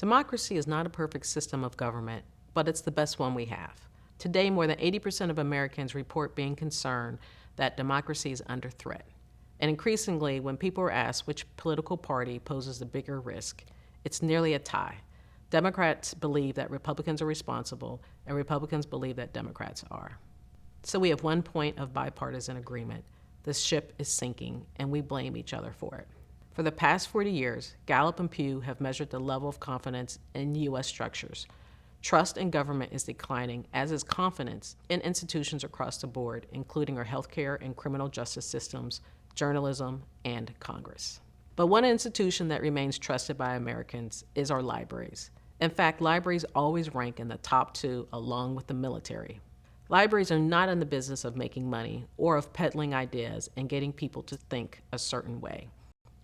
Democracy is not a perfect system of government, but it's the best one we have. Today, more than 80% of Americans report being concerned that democracy is under threat. And increasingly, when people are asked which political party poses the bigger risk, it's nearly a tie. Democrats believe that Republicans are responsible, and Republicans believe that Democrats are. So we have one point of bipartisan agreement. The ship is sinking, and we blame each other for it. For the past 40 years, Gallup and Pew have measured the level of confidence in U.S. structures. Trust in government is declining, as is confidence in institutions across the board, including our healthcare and criminal justice systems, journalism, and Congress. But one institution that remains trusted by Americans is our libraries. In fact, libraries always rank in the top 2 along with the military. Libraries are not in the business of making money or of peddling ideas and getting people to think a certain way.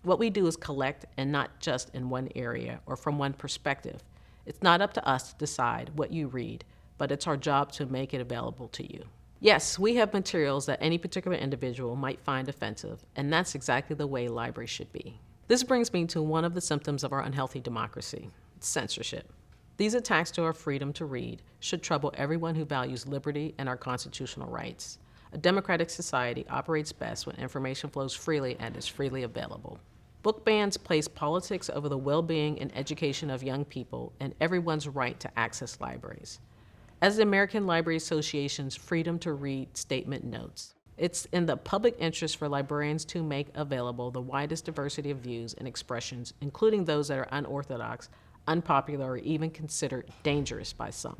What we do is collect, and not just in one area or from one perspective. It's not up to us to decide what you read, but it's our job to make it available to you. Yes, we have materials that any particular individual might find offensive, and that's exactly the way libraries should be. This brings me to one of the symptoms of our unhealthy democracy: censorship. These attacks to our freedom to read should trouble everyone who values liberty and our constitutional rights. A democratic society operates best when information flows freely and is freely available. Book bans place politics over the well-being and education of young people and everyone's right to access libraries. As the American Library Association's Freedom to Read statement notes, it's in the public interest for librarians to make available the widest diversity of views and expressions, including those that are unorthodox, unpopular, or even considered dangerous by some.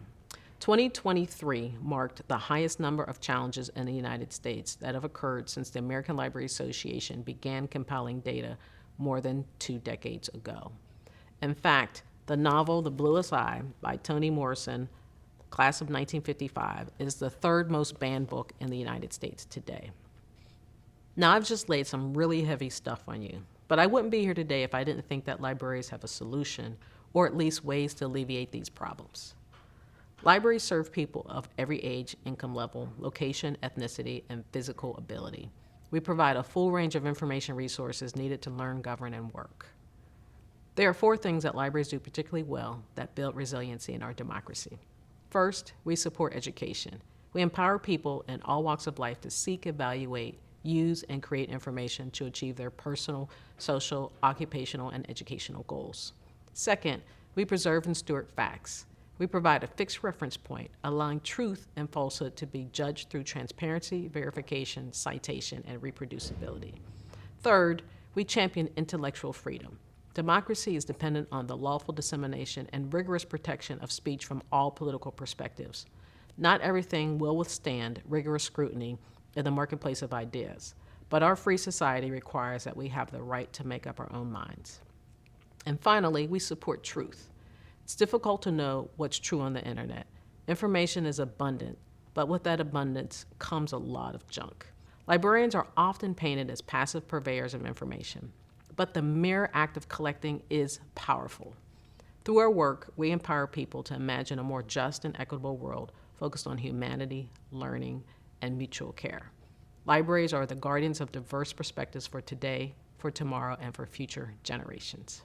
2023 marked the highest number of challenges in the United States that have occurred since the American Library Association began compiling data more than 2 decades ago. In fact, the novel The Bluest Eye by Toni Morrison, class of 1955, is the 3rd most banned book in the United States today. Now, I've just laid some really heavy stuff on you, but I wouldn't be here today if I didn't think that libraries have a solution, or at least ways to alleviate these problems. Libraries serve people of every age, income level, location, ethnicity, and physical ability. We provide a full range of information resources needed to learn, govern, and work. There are 4 things that libraries do particularly well that build resiliency in our democracy. First, we support education. We empower people in all walks of life to seek, evaluate, use, and create information to achieve their personal, social, occupational, and educational goals. Second, we preserve and steward facts. We provide a fixed reference point, allowing truth and falsehood to be judged through transparency, verification, citation, and reproducibility. Third, we champion intellectual freedom. Democracy is dependent on the lawful dissemination and rigorous protection of speech from all political perspectives. Not everything will withstand rigorous scrutiny in the marketplace of ideas, but our free society requires that we have the right to make up our own minds. And finally, we support truth. It's difficult to know what's true on the internet. Information is abundant, but with that abundance comes a lot of junk. Librarians are often painted as passive purveyors of information, but the mere act of collecting is powerful. Through our work, we empower people to imagine a more just and equitable world focused on humanity, learning, and mutual care. Libraries are the guardians of diverse perspectives for today, for tomorrow, and for future generations.